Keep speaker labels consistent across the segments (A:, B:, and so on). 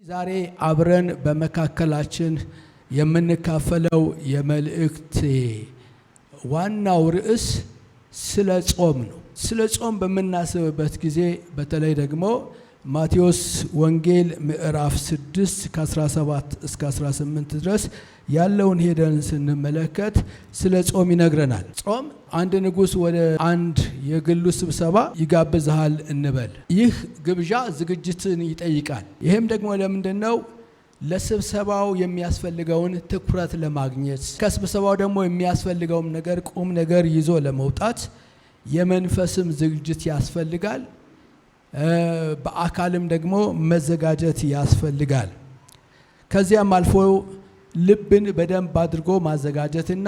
A: ዛሬ አብረን በመካከላችን የምንካፈለው የመልእክት ዋናው ርዕስ ስለ ጾም ነው። ስለ ጾም በመናስብበት ጊዜ በተለይ ደግሞ ማቴዎስ ወንጌል ምዕራፍ 6 ከ17 እስከ 18 ድረስ ያለውን ሄደን ስንመለከት ስለ ጾም ይነግረናል። ጾም አንድ ንጉስ ወደ አንድ የግሉ ስብሰባ ይጋብዛል እንበል። ይህ ግብዣ ዝግጅትን ይጠይቃል። ይሄም ደግሞ ለምንድነው? ለስብሰባው የሚያስፈልገውን ትኩረት ለማግኘት፣ ከስብሰባው ደግሞ የሚያስፈልገውን ነገር ቁም ነገር ይዞ ለመውጣት የመንፈስም ዝግጅት ያስፈልጋል። በአካልም ደግሞ መዘጋጀት ያስፈልጋል። ከዚያም አልፎ ልብን በደንብ አድርጎ ማዘጋጀትና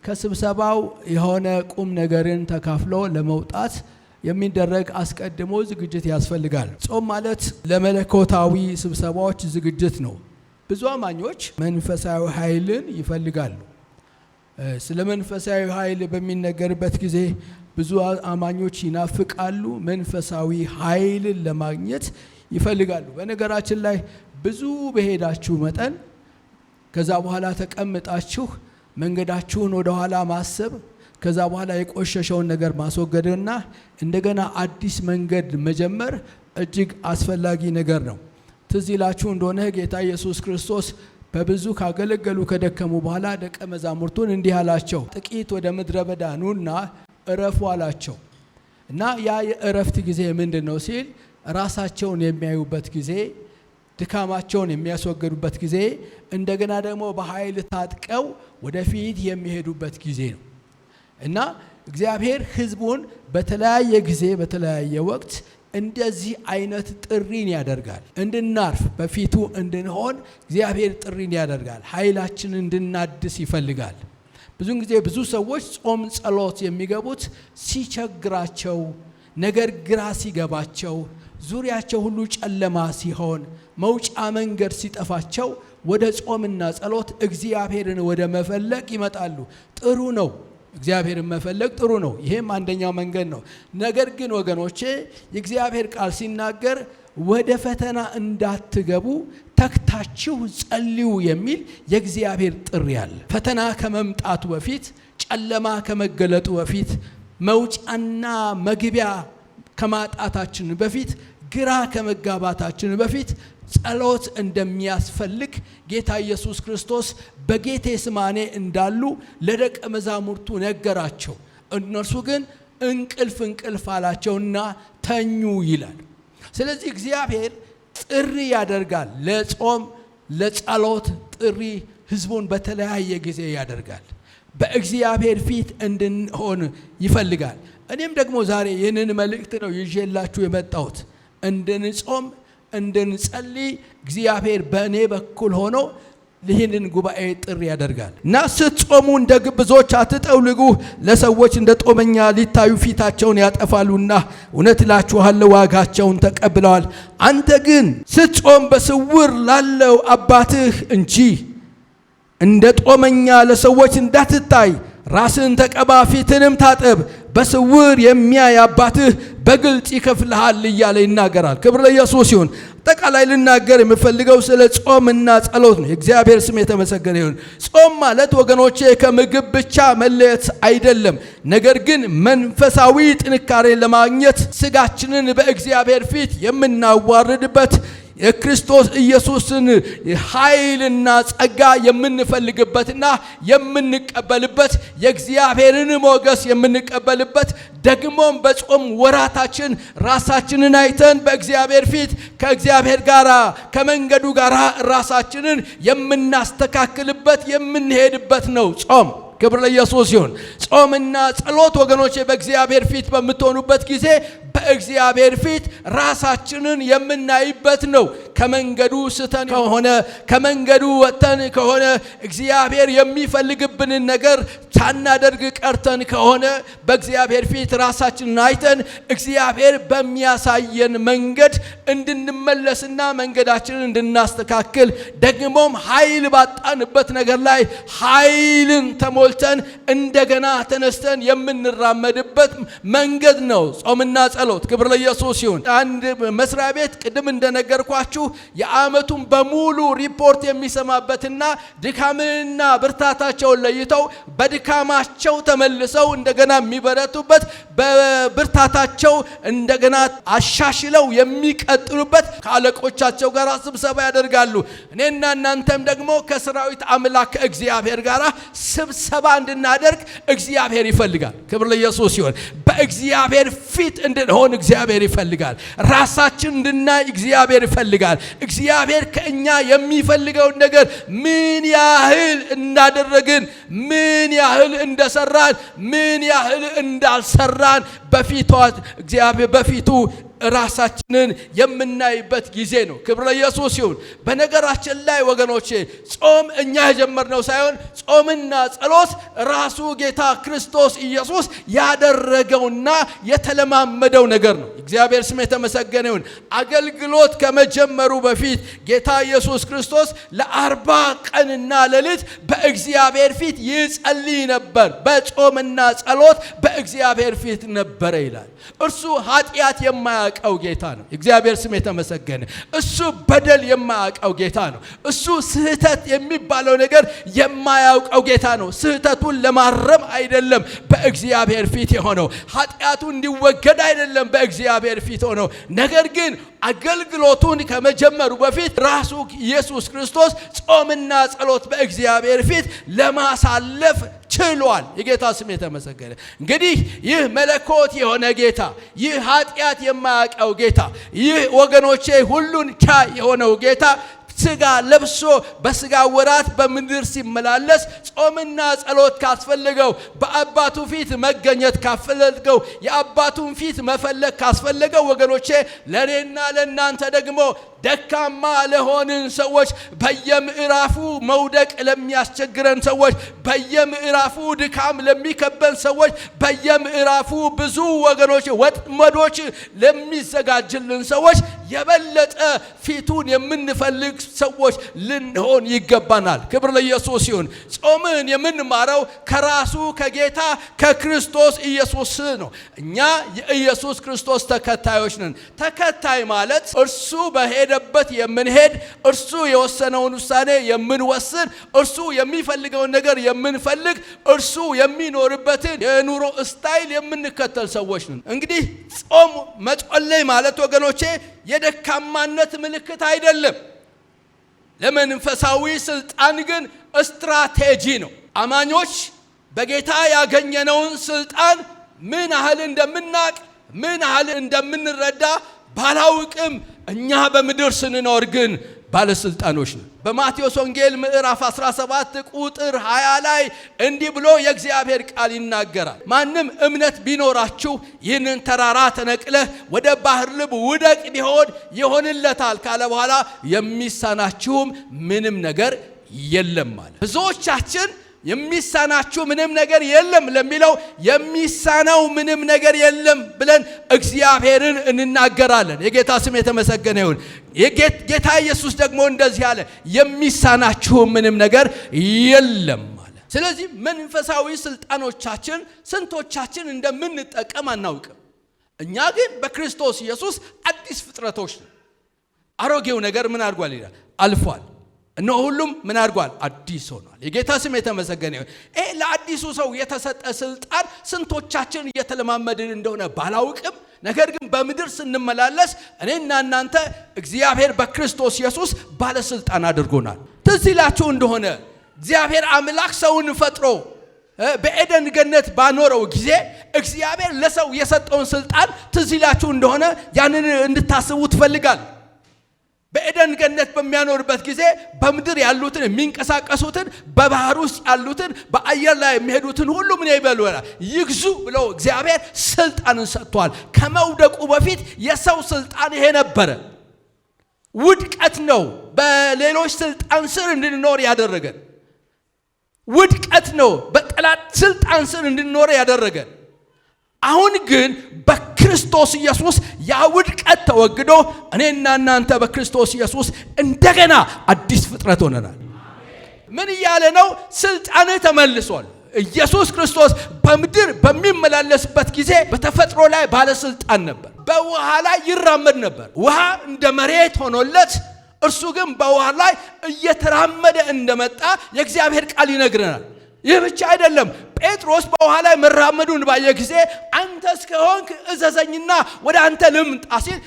A: ከስብሰባው የሆነ ቁም ነገርን ተካፍሎ ለመውጣት የሚደረግ አስቀድሞ ዝግጅት ያስፈልጋል። ጾም ማለት ለመለኮታዊ ስብሰባዎች ዝግጅት ነው። ብዙ አማኞች መንፈሳዊ ኃይልን ይፈልጋሉ። ስለ መንፈሳዊ ኃይል በሚነገርበት ጊዜ ብዙ አማኞች ይናፍቃሉ። መንፈሳዊ ኃይልን ለማግኘት ይፈልጋሉ። በነገራችን ላይ ብዙ በሄዳችሁ መጠን ከዛ በኋላ ተቀምጣችሁ መንገዳችሁን ወደ ኋላ ማሰብ፣ ከዛ በኋላ የቆሸሸውን ነገር ማስወገድና እንደገና አዲስ መንገድ መጀመር እጅግ አስፈላጊ ነገር ነው። ትዝ ይላችሁ እንደሆነ ጌታ ኢየሱስ ክርስቶስ በብዙ ካገለገሉ ከደከሙ በኋላ ደቀ መዛሙርቱን እንዲህ አላቸው፣ ጥቂት ወደ ምድረ በዳ ኑና እረፉ አላቸው። እና ያ የእረፍት ጊዜ ምንድነው ሲል ራሳቸውን የሚያዩበት ጊዜ፣ ድካማቸውን የሚያስወግዱበት ጊዜ፣ እንደገና ደግሞ በኃይል ታጥቀው ወደፊት የሚሄዱበት ጊዜ ነው። እና እግዚአብሔር ሕዝቡን በተለያየ ጊዜ በተለያየ ወቅት እንደዚህ አይነት ጥሪን ያደርጋል። እንድናርፍ በፊቱ እንድንሆን እግዚአብሔር ጥሪን ያደርጋል። ኃይላችንን እንድናድስ ይፈልጋል። ብዙን ጊዜ ብዙ ሰዎች ጾም ጸሎት የሚገቡት ሲቸግራቸው፣ ነገር ግራ ሲገባቸው፣ ዙሪያቸው ሁሉ ጨለማ ሲሆን፣ መውጫ መንገድ ሲጠፋቸው ወደ ጾምና ጸሎት እግዚአብሔርን ወደ መፈለግ ይመጣሉ። ጥሩ ነው፣ እግዚአብሔርን መፈለግ ጥሩ ነው። ይሄም አንደኛው መንገድ ነው። ነገር ግን ወገኖቼ የእግዚአብሔር ቃል ሲናገር ወደ ፈተና እንዳትገቡ ተግታችሁ ጸልዩ የሚል የእግዚአብሔር ጥሪ አለ። ፈተና ከመምጣቱ በፊት፣ ጨለማ ከመገለጡ በፊት፣ መውጫና መግቢያ ከማጣታችን በፊት፣ ግራ ከመጋባታችን በፊት ጸሎት እንደሚያስፈልግ ጌታ ኢየሱስ ክርስቶስ በጌቴስማኔ እንዳሉ ለደቀ መዛሙርቱ ነገራቸው። እነርሱ ግን እንቅልፍ አላቸውና ተኙ ይላል። ስለዚህ እግዚአብሔር ጥሪ ያደርጋል። ለጾም ለጸሎት ጥሪ ሕዝቡን በተለያየ ጊዜ ያደርጋል። በእግዚአብሔር ፊት እንድንሆን ይፈልጋል። እኔም ደግሞ ዛሬ ይህንን መልእክት ነው ይዤላችሁ የመጣሁት። እንድንጾም እንድንጸልይ እግዚአብሔር በእኔ በኩል ሆኖ ይህንን ጉባኤ ጥሪ ያደርጋል። እና ስትጾሙ እንደ ግብዞች አትጠውልጉ፣ ለሰዎች እንደ ጦመኛ ሊታዩ ፊታቸውን ያጠፋሉና እውነት እላችኋለሁ ዋጋቸውን ተቀብለዋል። አንተ ግን ስትጾም በስውር ላለው አባትህ እንጂ እንደ ጦመኛ ለሰዎች እንዳትታይ ራስን ተቀባ፣ ፊትንም ታጠብ፣ በስውር የሚያይ አባትህ በግልጽ ይከፍልሃል እያለ ይናገራል። ክብር ለኢየሱስ ይሁን። አጠቃላይ ልናገር የምፈልገው ስለ ጾምና ጸሎት ነው። የእግዚአብሔር ስም የተመሰገነ ይሁን። ጾም ማለት ወገኖቼ ከምግብ ብቻ መለየት አይደለም። ነገር ግን መንፈሳዊ ጥንካሬ ለማግኘት ስጋችንን በእግዚአብሔር ፊት የምናዋርድበት፣ የክርስቶስ ኢየሱስን ኃይልና ጸጋ የምንፈልግበትና የምንቀበልበት፣ የእግዚአብሔርን ሞገስ የምንቀበልበት፣ ደግሞም በጾም ወራታችን ራሳችንን አይተን በእግዚአብሔር ፊት ከእግዚአብሔር ጋር ከመንገዱ ጋር ራሳችንን የምናስተካክልበት የምንሄድበት ነው ጾም። ክብር ለኢየሱስ ይሁን። ጾምና ጸሎት ወገኖቼ በእግዚአብሔር ፊት በምትሆኑበት ጊዜ በእግዚአብሔር ፊት ራሳችንን የምናይበት ነው። ከመንገዱ ስተን ከሆነ ከመንገዱ ወጥተን ከሆነ እግዚአብሔር የሚፈልግብንን ነገር ሳናደርግ ቀርተን ከሆነ በእግዚአብሔር ፊት ራሳችንን አይተን እግዚአብሔር በሚያሳየን መንገድ እንድንመለስና መንገዳችንን እንድናስተካክል ደግሞም ኃይል ባጣንበት ነገር ላይ ኃይልን ተሞልተን እንደገና ተነስተን የምንራመድበት መንገድ ነው ጾምና ጸሎት። ክብር ለኢየሱስ ይሁን። አንድ መስሪያ ቤት ቅድም እንደነገርኳችሁ ካላችሁ የዓመቱን በሙሉ ሪፖርት የሚሰማበትና ድካምንና ብርታታቸውን ለይተው በድካማቸው ተመልሰው እንደገና የሚበረቱበት በብርታታቸው እንደገና አሻሽለው የሚቀጥሉበት ከአለቆቻቸው ጋር ስብሰባ ያደርጋሉ። እኔና እናንተም ደግሞ ከሰራዊት አምላክ እግዚአብሔር ጋር ስብሰባ እንድናደርግ እግዚአብሔር ይፈልጋል። ክብር ለኢየሱስ ይሁን። በእግዚአብሔር ፊት እንድንሆን እግዚአብሔር ይፈልጋል። ራሳችን እንድናይ እግዚአብሔር ይፈልጋል። እግዚአብሔር ከእኛ የሚፈልገውን ነገር ምን ያህል እንዳደረግን፣ ምን ያህል እንደሰራን፣ ምን ያህል እንዳልሰራን በፊቱ ራሳችንን የምናይበት ጊዜ ነው። ክብር ለኢየሱስ ይሁን። በነገራችን ላይ ወገኖቼ ጾም እኛ የጀመርነው ሳይሆን ጾምና ጸሎት ራሱ ጌታ ክርስቶስ ኢየሱስ ያደረገውና የተለማመደው ነገር ነው። እግዚአብሔር ስም የተመሰገነ ይሁን። አገልግሎት ከመጀመሩ በፊት ጌታ ኢየሱስ ክርስቶስ ለ40 ቀንና ሌሊት በእግዚአብሔር ፊት ይጸልይ ነበር። በጾምና ጸሎት በእግዚአብሔር ፊት ነበረ ይላል። እርሱ ኃጢአት የማያውቀው ጌታ ነው። እግዚአብሔር ስም የተመሰገነ። እሱ በደል የማያውቀው ጌታ ነው። እሱ ስህተት የሚባለው ነገር የማያውቀው ጌታ ነው። ስህተቱን ለማረም አይደለም በእግዚአብሔር ፊት የሆነው፣ ኃጢአቱ እንዲወገድ አይደለም በእግዚአብሔር ፊት ሆነው፣ ነገር ግን አገልግሎቱን ከመጀመሩ በፊት ራሱ ኢየሱስ ክርስቶስ ጾምና ጸሎት በእግዚአብሔር ፊት ለማሳለፍ ችሏል። የጌታ ስም የተመሰገነ። እንግዲህ ይህ መለኮት የሆነ ጌታ፣ ይህ ኃጢአት የማያውቀው ጌታ፣ ይህ ወገኖቼ ሁሉን ቻይ የሆነው ጌታ ስጋ ለብሶ በስጋ ወራት በምድር ሲመላለስ ጾምና ጸሎት ካስፈልገው፣ በአባቱ ፊት መገኘት ካስፈልገው፣ የአባቱን ፊት መፈለግ ካስፈልገው ወገኖቼ ለኔና ለናንተ ደግሞ ደካማ ለሆንን ሰዎች፣ በየምዕራፉ መውደቅ ለሚያስቸግረን ሰዎች፣ በየምዕራፉ ድካም ለሚከበን ሰዎች፣ በየምዕራፉ ብዙ ወገኖች ወጥመዶች ለሚዘጋጅልን ሰዎች የበለጠ ፊቱን የምንፈልግ ሰዎች ልንሆን ይገባናል። ክብር ለኢየሱስ ይሁን። ጾምን የምንማረው ከራሱ ከጌታ ከክርስቶስ ኢየሱስ ነው። እኛ የኢየሱስ ክርስቶስ ተከታዮች ነን። ተከታይ ማለት እርሱ በሄደበት የምንሄድ፣ እርሱ የወሰነውን ውሳኔ የምንወስን፣ እርሱ የሚፈልገውን ነገር የምንፈልግ፣ እርሱ የሚኖርበትን የኑሮ ስታይል የምንከተል ሰዎች ነን። እንግዲህ ጾም መጸለይ ማለት ወገኖቼ የደካማነት ምልክት አይደለም። ለመንፈሳዊ ስልጣን ግን ስትራቴጂ ነው። አማኞች በጌታ ያገኘነውን ስልጣን ምን ያህል እንደምናቅ፣ ምን ያህል እንደምንረዳ ባላውቅም እኛ በምድር ስንኖር ግን ባለስልጣኖች ነን። በማቴዎስ ወንጌል ምዕራፍ 17 ቁጥር 20 ላይ እንዲህ ብሎ የእግዚአብሔር ቃል ይናገራል። ማንም እምነት ቢኖራችሁ ይህንን ተራራ ተነቅለህ ወደ ባህር ልብ ውደቅ ቢሆን ይሆንለታል ካለ በኋላ የሚሳናችሁም ምንም ነገር የለም ማለት። ብዙዎቻችን የሚሳናችሁ ምንም ነገር የለም ለሚለው የሚሳናው ምንም ነገር የለም ብለን እግዚአብሔርን እንናገራለን። የጌታ ስም የተመሰገነ ይሁን። ጌታ ኢየሱስ ደግሞ እንደዚህ አለ፣ የሚሳናችሁ ምንም ነገር የለም ማለት። ስለዚህ መንፈሳዊ ስልጣኖቻችን ስንቶቻችን እንደምንጠቀም አናውቅም። እኛ ግን በክርስቶስ ኢየሱስ አዲስ ፍጥረቶች ነን። አሮጌው ነገር ምን አድርጓል ይላል? አልፏል። እነሆ ሁሉም ምን አድርጓል? አዲስ ሆኗል። የጌታ ስም የተመሰገነ ይሁን። ለአዲሱ ሰው የተሰጠ ስልጣን ስንቶቻችን እየተለማመድን እንደሆነ ባላውቅም፣ ነገር ግን በምድር ስንመላለስ እኔና እናንተ እግዚአብሔር በክርስቶስ ኢየሱስ ባለስልጣን አድርጎናል። ትዝ ይላችሁ እንደሆነ እግዚአብሔር አምላክ ሰውን ፈጥሮ በኤደን ገነት ባኖረው ጊዜ እግዚአብሔር ለሰው የሰጠውን ስልጣን ትዝ ይላችሁ እንደሆነ ያንን እንድታስቡ ትፈልጋል። በኤደን ገነት በሚያኖርበት ጊዜ በምድር ያሉትን የሚንቀሳቀሱትን፣ በባህር ውስጥ ያሉትን፣ በአየር ላይ የሚሄዱትን ሁሉ ምን ይበሉና ይግዙ ብሎ እግዚአብሔር ስልጣንን ሰጥቷል። ከመውደቁ በፊት የሰው ስልጣን ይሄ ነበረ። ውድቀት ነው በሌሎች ስልጣን ስር እንድንኖር ያደረገን። ውድቀት ነው በጠላት ስልጣን ስር እንድንኖር ያደረገን። አሁን ግን በክርስቶስ ኢየሱስ ያ ውድቀት ተወግዶ እኔና እናንተ በክርስቶስ ኢየሱስ እንደገና አዲስ ፍጥረት ሆነናል። ምን እያለ ነው? ስልጣን ተመልሷል። ኢየሱስ ክርስቶስ በምድር በሚመላለስበት ጊዜ በተፈጥሮ ላይ ባለስልጣን ነበር። በውሃ ላይ ይራመድ ነበር። ውሃ እንደ መሬት ሆኖለት እርሱ ግን በውሃ ላይ እየተራመደ እንደመጣ የእግዚአብሔር ቃል ይነግረናል። ይህ ብቻ አይደለም። ጴጥሮስ በውሃ ላይ መራመዱን ባየ ጊዜ አንተ እስከሆንክ እዘዘኝና ወደ አንተ ልምጣ ሲል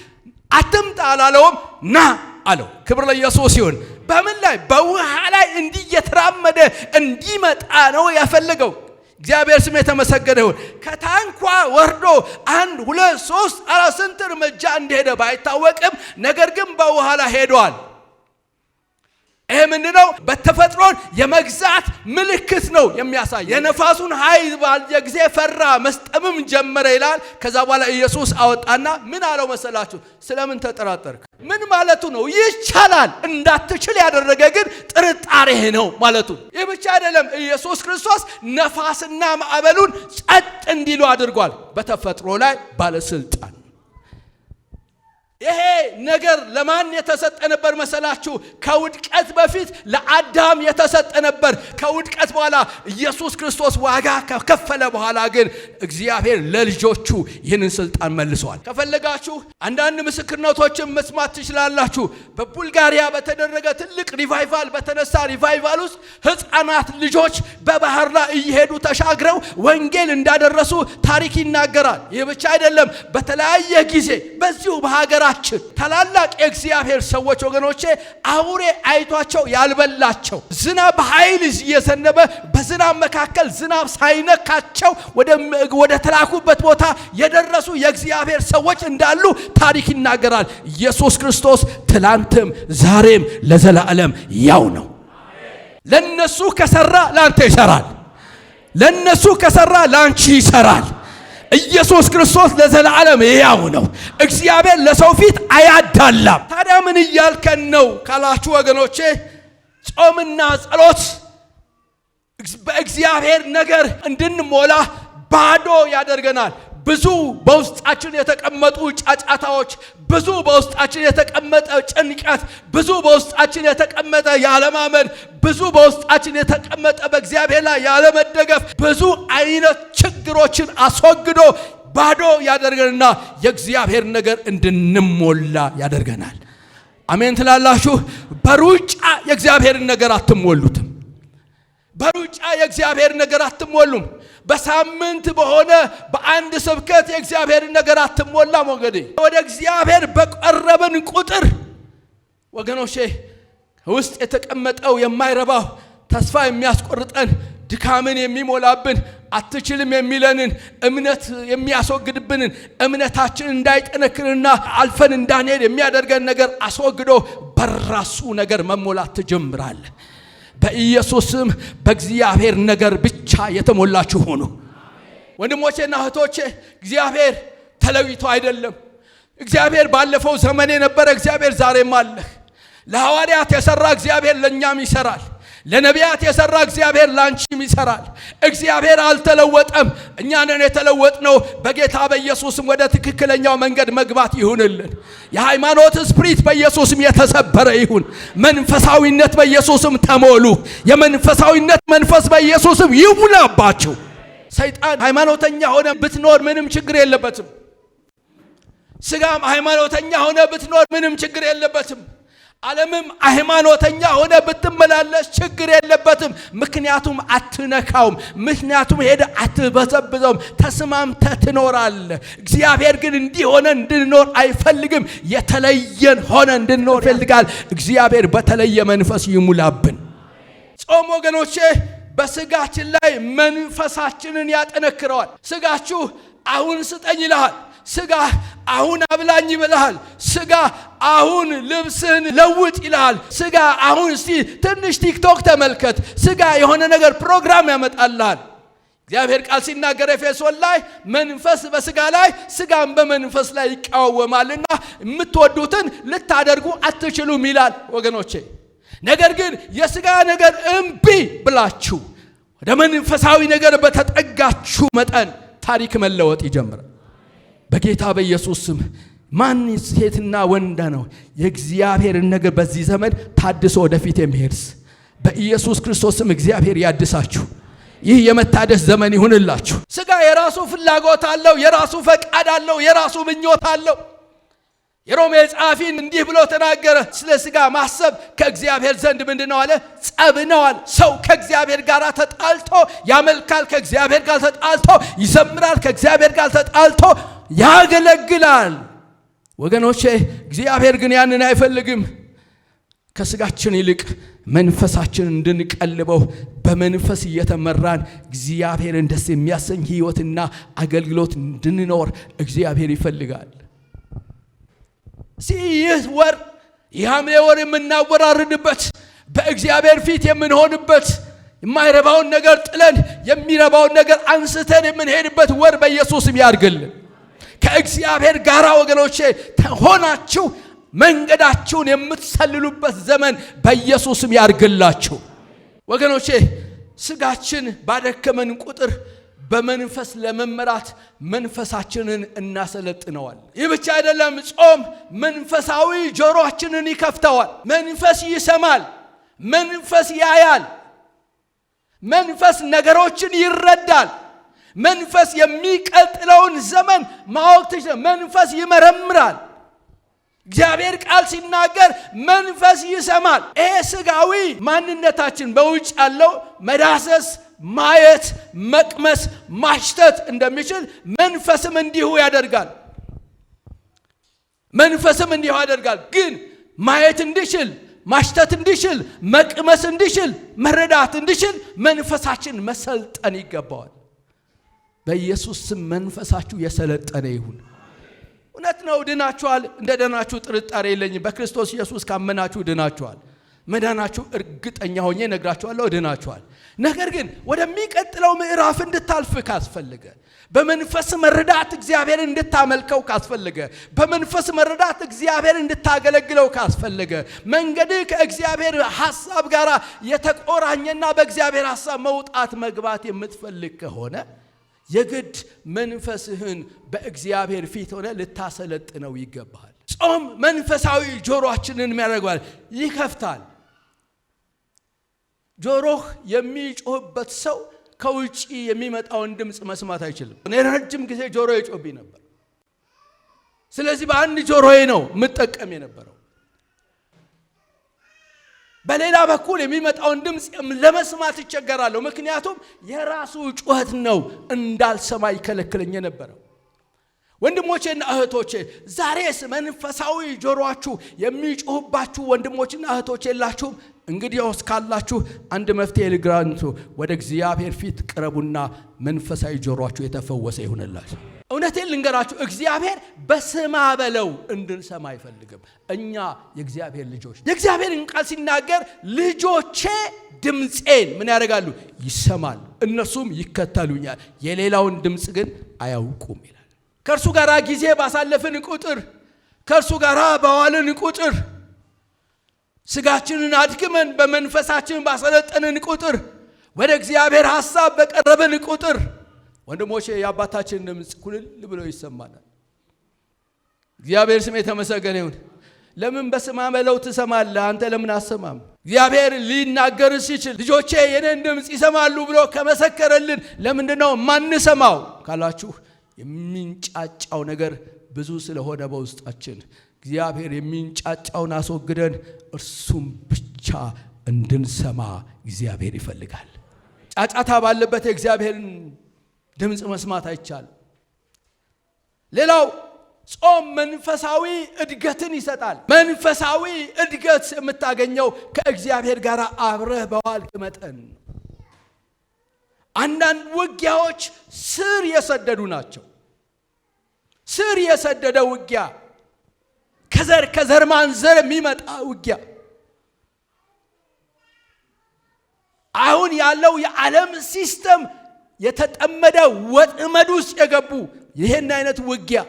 A: አትምጣ አላለውም፣ ና አለው። ክብር ለኢየሱስ ይሁን። በምን ላይ? በውሃ ላይ እንዲህ እየተራመደ እንዲመጣ ነው ያፈለገው። እግዚአብሔር ስም የተመሰገነ ይሁን። ከታንኳ ወርዶ 1 2 3 4 ስንት እርምጃ እንደሄደ ባይታወቅም ነገር ግን በውሃ ላይ ሄዷል። ይሄ ምንድነው? በተፈጥሮን የመግዛት ምልክት ነው የሚያሳይ። የነፋሱን ኃይል ባየ ጊዜ ፈራ፣ መስጠምም ጀመረ ይላል። ከዛ በኋላ ኢየሱስ አወጣና ምን አለው መሰላችሁ? ስለምን ተጠራጠርክ? ምን ማለቱ ነው? ይቻላል እንዳትችል ያደረገ ግን ጥርጣሬ ነው ማለቱ። ይህ ብቻ አይደለም። ኢየሱስ ክርስቶስ ነፋስና ማዕበሉን ጸጥ እንዲሉ አድርጓል። በተፈጥሮ ላይ ባለስልጣን። ይሄ ነገር ለማን የተሰጠ ነበር መሰላችሁ? ከውድቀት በፊት ለአዳም የተሰጠ ነበር። ከውድቀት በኋላ ኢየሱስ ክርስቶስ ዋጋ ከከፈለ በኋላ ግን እግዚአብሔር ለልጆቹ ይህንን ስልጣን መልሷል። ከፈለጋችሁ አንዳንድ ምስክርነቶችን መስማት ትችላላችሁ። በቡልጋሪያ በተደረገ ትልቅ ሪቫይቫል፣ በተነሳ ሪቫይቫል ውስጥ ሕፃናት ልጆች በባህር ላይ እየሄዱ ተሻግረው ወንጌል እንዳደረሱ ታሪክ ይናገራል። ይህ ብቻ አይደለም። በተለያየ ጊዜ በዚሁ በሀገራችን ታላላቅ የእግዚአብሔር ሰዎች ወገኖቼ አውሬ አይቷቸው ያልበላቸው ዝናብ በኃይል እየዘነበ በዝናብ መካከል ዝናብ ሳይነካቸው ወደ ተላኩበት ቦታ የደረሱ የእግዚአብሔር ሰዎች እንዳሉ ታሪክ ይናገራል። ኢየሱስ ክርስቶስ ትላንትም ዛሬም ለዘላለም ያው ነው። ለነሱ ከሰራ ላንተ ይሰራል። ለነሱ ከሰራ ላንቺ ይሰራል። ኢየሱስ ክርስቶስ ለዘላለም ያው ነው። እግዚአብሔር ለሰው ፊት አያዳላም። ታዲያ ምን እያልከን ነው ካላችሁ ወገኖቼ፣ ጾምና ጸሎት በእግዚአብሔር ነገር እንድንሞላ ባዶ ያደርገናል። ብዙ በውስጣችን የተቀመጡ ጫጫታዎች፣ ብዙ በውስጣችን የተቀመጠ ጭንቀት፣ ብዙ በውስጣችን የተቀመጠ ያለማመን፣ ብዙ በውስጣችን የተቀመጠ በእግዚአብሔር ላይ ያለመደገፍ፣ ብዙ አይነት ችግሮችን አስወግዶ ባዶ ያደርገንና የእግዚአብሔር ነገር እንድንሞላ ያደርገናል። አሜን ትላላችሁ? በሩጫ የእግዚአብሔርን ነገር አትሞሉትም። በሩጫ የእግዚአብሔር ነገር አትሞሉም። በሳምንት በሆነ በአንድ ስብከት የእግዚአብሔርን ነገር አትሞላም። ወገኔ ወደ እግዚአብሔር በቀረብን ቁጥር ወገኖቼ ውስጥ የተቀመጠው የማይረባው ተስፋ የሚያስቆርጠን ድካምን የሚሞላብን አትችልም የሚለንን እምነት የሚያስወግድብንን እምነታችን እንዳይጠነክርና አልፈን እንዳንሄድ የሚያደርገን ነገር አስወግዶ በራሱ ነገር መሞላት ትጀምራለህ። በኢየሱስም በእግዚአብሔር ነገር ብቻ የተሞላችሁ ሆኑ። ወንድሞቼና እህቶቼ እግዚአብሔር ተለይቶ አይደለም። እግዚአብሔር ባለፈው ዘመን የነበረ እግዚአብሔር ዛሬም አለ። ለሐዋርያት የሰራ እግዚአብሔር ለኛም ይሰራል። ለነቢያት የሰራ እግዚአብሔር ላንቺም ይሰራል። እግዚአብሔር አልተለወጠም። እኛ ነን የተለወጥነው። በጌታ በኢየሱስም ወደ ትክክለኛው መንገድ መግባት ይሁንልን። የሃይማኖት ስፕሪት በኢየሱስም የተሰበረ ይሁን። መንፈሳዊነት በኢየሱስም ተሞሉ። የመንፈሳዊነት መንፈስ በኢየሱስም ይሙላባችሁ። ሰይጣን ሃይማኖተኛ ሆነ ብትኖር ምንም ችግር የለበትም። ስጋም ሃይማኖተኛ ሆነ ብትኖር ምንም ችግር የለበትም። ዓለምም ሃይማኖተኛ ሆነ ብትመላለስ ችግር የለበትም። ምክንያቱም አትነካውም። ምክንያቱም ሄደ አትበዘብዘውም። ተስማምተህ ትኖራለህ። እግዚአብሔር ግን እንዲህ ሆነ እንድንኖር አይፈልግም። የተለየን ሆነ እንድንኖር ይፈልጋል። እግዚአብሔር በተለየ መንፈስ ይሙላብን። ጾም ወገኖቼ በስጋችን ላይ መንፈሳችንን ያጠነክረዋል። ስጋችሁ አሁን ስጠኝ ይልሃል። ስጋ አሁን አብላኝ ይልሃል። ስጋ አሁን ልብስን ለውጥ ይልሃል። ስጋ አሁን እስቲ ትንሽ ቲክቶክ ተመልከት። ስጋ የሆነ ነገር ፕሮግራም ያመጣልሃል። እግዚአብሔር ቃል ሲናገር ኤፌሶን ላይ መንፈስ በስጋ ላይ ስጋም በመንፈስ ላይ ይቃወማልና የምትወዱትን ልታደርጉ አትችሉም ይላል ወገኖቼ። ነገር ግን የስጋ ነገር እምቢ ብላችሁ ወደ መንፈሳዊ ነገር በተጠጋችሁ መጠን ታሪክ መለወጥ ይጀምራል። በጌታ በኢየሱስ ስም ማን ሴትና ወንድ ነው የእግዚአብሔርን ነገር በዚህ ዘመን ታድሶ ወደፊት የሚሄድስ? በኢየሱስ ክርስቶስ ስም እግዚአብሔር ያድሳችሁ። ይህ የመታደስ ዘመን ይሁንላችሁ። ስጋ የራሱ ፍላጎት አለው፣ የራሱ ፈቃድ አለው፣ የራሱ ምኞት አለው። የሮሜ ጻፊን እንዲህ ብሎ ተናገረ። ስለ ሥጋ ማሰብ ከእግዚአብሔር ዘንድ ምንድነው አለ? ጸብ ነው አለ። ሰው ከእግዚአብሔር ጋር ተጣልቶ ያመልካል፣ ከእግዚአብሔር ጋር ተጣልቶ ይዘምራል፣ ከእግዚአብሔር ጋር ተጣልቶ ያገለግላል። ወገኖቼ እግዚአብሔር ግን ያንን አይፈልግም። ከሥጋችን ይልቅ መንፈሳችን እንድንቀልበው በመንፈስ እየተመራን እግዚአብሔርን ደስ የሚያሰኝ ሕይወትና አገልግሎት እንድንኖር እግዚአብሔር ይፈልጋል። ይህ ወር የሐምሌ ወር የምናወራርድበት በእግዚአብሔር ፊት የምንሆንበት የማይረባውን ነገር ጥለን የሚረባውን ነገር አንስተን የምንሄድበት ወር በኢየሱስም ያድርግልን። ከእግዚአብሔር ጋር ወገኖቼ ሆናችሁ መንገዳችሁን የምትሰልሉበት ዘመን በኢየሱስም ያድርግላችሁ። ወገኖቼ ሥጋችን ባደከመን ቁጥር በመንፈስ ለመመራት መንፈሳችንን እናሰለጥነዋል። ይህ ብቻ አይደለም፣ ጾም መንፈሳዊ ጆሮአችንን ይከፍተዋል። መንፈስ ይሰማል፣ መንፈስ ያያል፣ መንፈስ ነገሮችን ይረዳል። መንፈስ የሚቀጥለውን ዘመን ማወቅ ይችላል። መንፈስ ይመረምራል። እግዚአብሔር ቃል ሲናገር መንፈስ ይሰማል። ይሄ ሥጋዊ ማንነታችን በውጭ ያለው መዳሰስ፣ ማየት፣ መቅመስ፣ ማሽተት እንደሚችል መንፈስም እንዲሁ ያደርጋል። መንፈስም እንዲሁ ያደርጋል። ግን ማየት እንዲችል፣ ማሽተት እንዲችል፣ መቅመስ እንዲችል፣ መረዳት እንዲችል መንፈሳችን መሰልጠን ይገባዋል። በኢየሱስ ስም መንፈሳችሁ የሰለጠነ ይሁን። እውነት ነው፣ ድናችኋል። እንደደናችሁ ጥርጣሬ የለኝም። በክርስቶስ ኢየሱስ ካመናችሁ ድናችኋል። መዳናችሁ እርግጠኛ ሆኜ ነግራችኋለሁ፣ ድናችኋል። ነገር ግን ወደሚቀጥለው ምዕራፍ እንድታልፍ ካስፈልገ፣ በመንፈስ መረዳት እግዚአብሔር እንድታመልከው ካስፈልገ፣ በመንፈስ መረዳት እግዚአብሔር እንድታገለግለው ካስፈልገ፣ መንገድህ ከእግዚአብሔር ሐሳብ ጋር የተቆራኘና በእግዚአብሔር ሐሳብ መውጣት መግባት የምትፈልግ ከሆነ የግድ መንፈስህን በእግዚአብሔር ፊት ሆነ ልታሰለጥነው ይገባል። ጾም መንፈሳዊ ጆሮአችንን ያደርጋል፣ ይከፍታል። ጆሮህ የሚጮህበት ሰው ከውጪ የሚመጣውን ድምፅ መስማት አይችልም። እኔ ረጅም ጊዜ ጆሮ ይጮህብኝ ነበር። ስለዚህ በአንድ ጆሮዬ ነው የምጠቀም የነበረው። በሌላ በኩል የሚመጣውን ድምፅ ለመስማት ይቸገራለሁ። ምክንያቱም የራሱ ጩኸት ነው እንዳልሰማ ይከለክለኝ የነበረው። ወንድሞቼና እህቶቼ ዛሬስ መንፈሳዊ ጆሮአችሁ የሚጮህባችሁ ወንድሞችና እህቶች የላችሁም? እንግዲያውስ ካላችሁ አንድ መፍትሄ ልግራችሁ፣ ወደ እግዚአብሔር ፊት ቅረቡና መንፈሳዊ ጆሮአችሁ የተፈወሰ ይሁንላችሁ። እውነቴን ልንገራችሁ፣ እግዚአብሔር በስማ በለው እንድንሰማ አይፈልግም። እኛ የእግዚአብሔር ልጆች፣ የእግዚአብሔርን ቃል ሲናገር ልጆቼ ድምፄን ምን ያደርጋሉ? ይሰማል፣ እነሱም ይከተሉኛል፣ የሌላውን ድምፅ ግን አያውቁም ይላል። ከእርሱ ጋር ጊዜ ባሳለፍን ቁጥር፣ ከእርሱ ጋር በዋልን ቁጥር፣ ሥጋችንን አድክመን በመንፈሳችን ባሰለጠንን ቁጥር፣ ወደ እግዚአብሔር ሐሳብ በቀረብን ቁጥር ወንድሞቼ የአባታችን ድምፅ ኩልል ብሎ ይሰማናል። እግዚአብሔር ስም የተመሰገነ ይሁን። ለምን በስማ በለው ትሰማለህ? አንተ ለምን አሰማም? እግዚአብሔር ሊናገር ሲችል ልጆቼ የኔን ድምፅ ይሰማሉ ብሎ ከመሰከረልን ለምንድነው ማንሰማው ካላችሁ፣ የሚንጫጫው ነገር ብዙ ስለሆነ በውስጣችን እግዚአብሔር የሚንጫጫውን አስወግደን እርሱም ብቻ እንድንሰማ እግዚአብሔር ይፈልጋል። ጫጫታ ባለበት የእግዚአብሔርን ድምፅ መስማት አይቻልም። ሌላው ጾም መንፈሳዊ እድገትን ይሰጣል። መንፈሳዊ እድገት የምታገኘው ከእግዚአብሔር ጋር አብረህ በዋልክ መጠን። አንዳንድ ውጊያዎች ስር የሰደዱ ናቸው። ስር የሰደደ ውጊያ፣ ከዘር ማንዘር የሚመጣ ውጊያ። አሁን ያለው የዓለም ሲስተም የተጠመደ ወጥመድ ውስጥ የገቡ ይህን አይነት ውጊያ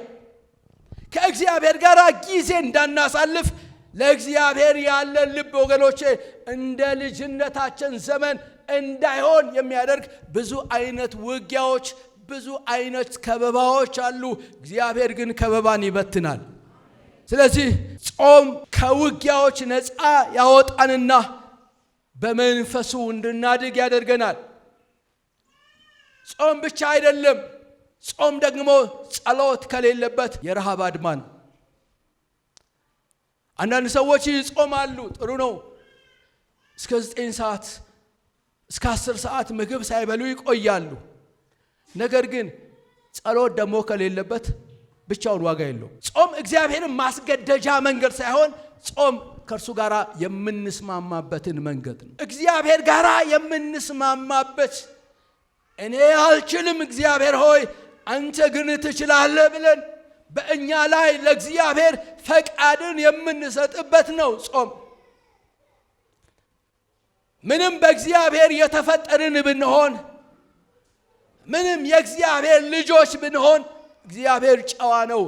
A: ከእግዚአብሔር ጋር ጊዜ እንዳናሳልፍ ለእግዚአብሔር ያለን ልብ ወገኖቼ እንደ ልጅነታችን ዘመን እንዳይሆን የሚያደርግ ብዙ አይነት ውጊያዎች፣ ብዙ አይነት ከበባዎች አሉ። እግዚአብሔር ግን ከበባን ይበትናል። ስለዚህ ጾም ከውጊያዎች ነፃ ያወጣንና በመንፈሱ እንድናድግ ያደርገናል። ጾም ብቻ አይደለም። ጾም ደግሞ ጸሎት ከሌለበት የረሃብ አድማ ነው። አንዳንድ ሰዎች ይጾማሉ፣ ጥሩ ነው። እስከ 9 ሰዓት እስከ 10 ሰዓት ምግብ ሳይበሉ ይቆያሉ። ነገር ግን ጸሎት ደግሞ ከሌለበት ብቻውን ዋጋ የለውም። ጾም እግዚአብሔርን ማስገደጃ መንገድ ሳይሆን ጾም ከእርሱ ጋር የምንስማማበትን መንገድ ነው። እግዚአብሔር ጋር የምንስማማበት እኔ አልችልም እግዚአብሔር ሆይ አንተ ግን ትችላለህ ብለን በእኛ ላይ ለእግዚአብሔር ፈቃድን የምንሰጥበት ነው ጾም። ምንም በእግዚአብሔር የተፈጠርን ብንሆን፣ ምንም የእግዚአብሔር ልጆች ብንሆን እግዚአብሔር ጨዋ ነው፣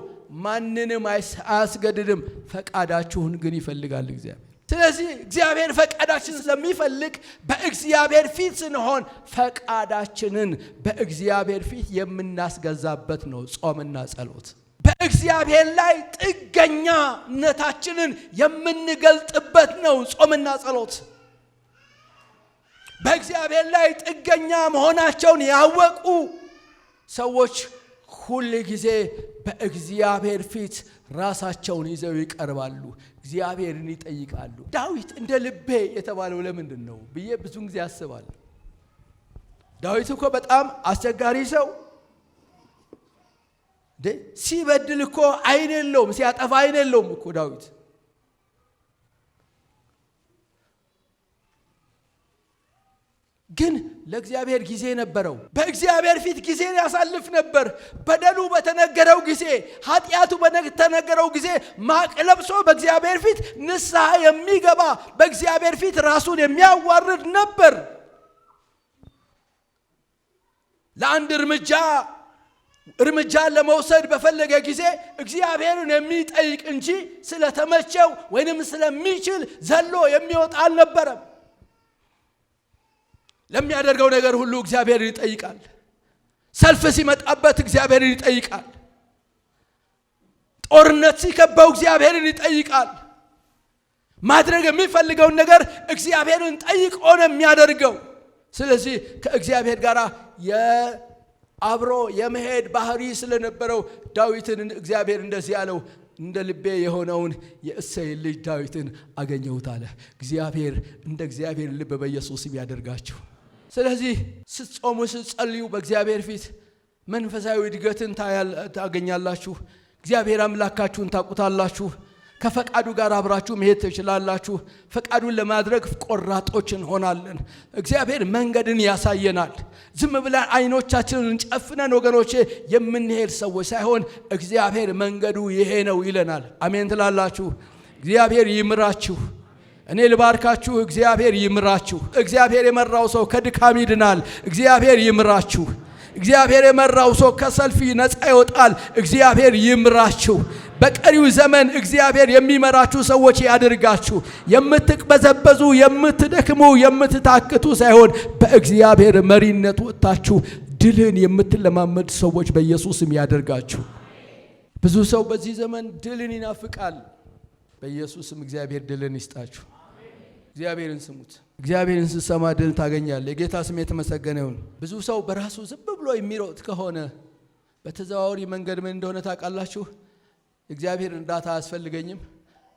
A: ማንንም አያስገድድም። ፈቃዳችሁን ግን ይፈልጋል እግዚአብሔር። ስለዚህ እግዚአብሔር ፈቃዳችን ስለሚፈልግ በእግዚአብሔር ፊት ስንሆን ፈቃዳችንን በእግዚአብሔር ፊት የምናስገዛበት ነው ጾምና ጸሎት። በእግዚአብሔር ላይ ጥገኛነታችንን የምንገልጥበት ነው ጾምና ጸሎት። በእግዚአብሔር ላይ ጥገኛ መሆናቸውን ያወቁ ሰዎች ሁል ጊዜ በእግዚአብሔር ፊት ራሳቸውን ይዘው ይቀርባሉ፣ እግዚአብሔርን ይጠይቃሉ። ዳዊት እንደ ልቤ የተባለው ለምንድን ነው ብዬ ብዙ ጊዜ አስባለሁ። ዳዊት እኮ በጣም አስቸጋሪ ሰው ሲበድል እኮ አይን የለውም፣ ሲያጠፋ አይን የለውም እኮ ዳዊት። ግን ለእግዚአብሔር ጊዜ ነበረው። በእግዚአብሔር ፊት ጊዜ ያሳልፍ ነበር። በደሉ በተነገረው ጊዜ፣ ኃጢአቱ በተነገረው ጊዜ ማቅ ለብሶ በእግዚአብሔር ፊት ንስሐ የሚገባ በእግዚአብሔር ፊት ራሱን የሚያዋርድ ነበር። ለአንድ እርምጃ ለመውሰድ በፈለገ ጊዜ እግዚአብሔርን የሚጠይቅ እንጂ ስለተመቸው ወይንም ስለሚችል ዘሎ የሚወጣ አልነበረም። ለሚያደርገው ነገር ሁሉ እግዚአብሔርን ይጠይቃል። ሰልፍ ሲመጣበት እግዚአብሔርን ይጠይቃል። ጦርነት ሲከበው እግዚአብሔርን ይጠይቃል። ማድረግ የሚፈልገውን ነገር እግዚአብሔርን ጠይቆ ነው የሚያደርገው። ስለዚህ ከእግዚአብሔር ጋር አብሮ የመሄድ ባህሪ ስለነበረው ዳዊትን እግዚአብሔር እንደዚህ ያለው እንደ ልቤ የሆነውን የእሴይ ልጅ ዳዊትን አገኘሁት አለ። እግዚአብሔር እንደ እግዚአብሔር ልብ በኢየሱስ ስም ያደርጋችሁ። ስለዚህ ስትጾሙ ስትጸልዩ በእግዚአብሔር ፊት መንፈሳዊ እድገትን ታገኛላችሁ። እግዚአብሔር አምላካችሁን ታውቁታላችሁ። ከፈቃዱ ጋር አብራችሁ መሄድ ትችላላችሁ። ፈቃዱን ለማድረግ ቆራጦች እንሆናለን። እግዚአብሔር መንገድን ያሳየናል። ዝም ብለን አይኖቻችንን ጨፍነን ወገኖቼ የምንሄድ ሰዎች ሳይሆን እግዚአብሔር መንገዱ ይሄ ነው ይለናል። አሜን ትላላችሁ? እግዚአብሔር ይምራችሁ። እኔ ልባርካችሁ። እግዚአብሔር ይምራችሁ። እግዚአብሔር የመራው ሰው ከድካም ይድናል። እግዚአብሔር ይምራችሁ። እግዚአብሔር የመራው ሰው ከሰልፍ ነፃ ይወጣል። እግዚአብሔር ይምራችሁ። በቀሪው ዘመን እግዚአብሔር የሚመራችሁ ሰዎች ያድርጋችሁ። የምትቅበዘበዙ፣ የምትደክሙ፣ የምትታክቱ ሳይሆን በእግዚአብሔር መሪነት ወጥታችሁ ድልን የምትለማመድ ሰዎች በኢየሱስም ያድርጋችሁ። ብዙ ሰው በዚህ ዘመን ድልን ይናፍቃል። በኢየሱስም እግዚአብሔር ድልን ይስጣችሁ። እግዚአብሔርን ስሙት። እግዚአብሔርን ስትሰማ ድል ታገኛለህ። የጌታ ስም የተመሰገነ ይሁን። ብዙ ሰው በራሱ ዝም ብሎ የሚሮጥ ከሆነ በተዘዋዋሪ መንገድ ምን እንደሆነ ታውቃላችሁ? እግዚአብሔር እርዳታ አያስፈልገኝም፣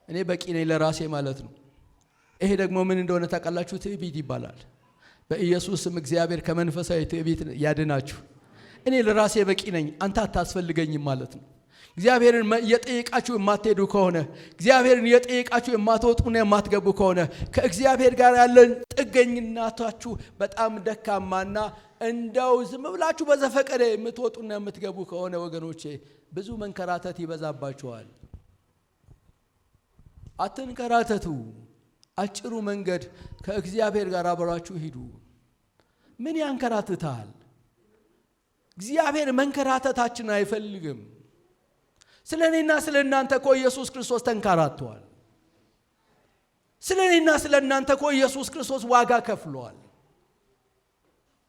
A: እኔ በቂ ነኝ ለራሴ ማለት ነው። ይሄ ደግሞ ምን እንደሆነ ታውቃላችሁ? ትዕቢት ይባላል። በኢየሱስም እግዚአብሔር ከመንፈሳዊ ትዕቢት ያድናችሁ። እኔ ለራሴ በቂ ነኝ፣ አንተ አታስፈልገኝም ማለት ነው። እግዚአብሔርን የጠየቃችሁ የማትሄዱ ከሆነ፣ እግዚአብሔርን የጠየቃችሁ የማትወጡና የማትገቡ ከሆነ፣ ከእግዚአብሔር ጋር ያለን ጥገኝነታችሁ በጣም ደካማና እንደው ዝም ብላችሁ በዘፈቀደ የምትወጡና የምትገቡ ከሆነ ወገኖቼ ብዙ መንከራተት ይበዛባችኋል። አትንከራተቱ። አጭሩ መንገድ ከእግዚአብሔር ጋር አብራችሁ ሂዱ። ምን ያንከራትታል? እግዚአብሔር መንከራተታችን አይፈልግም። ስለኔና ስለናንተ እኮ ኢየሱስ ክርስቶስ ተንከራቷል። ስለኔና ስለናንተ እኮ ኢየሱስ ክርስቶስ ዋጋ ከፍሏል።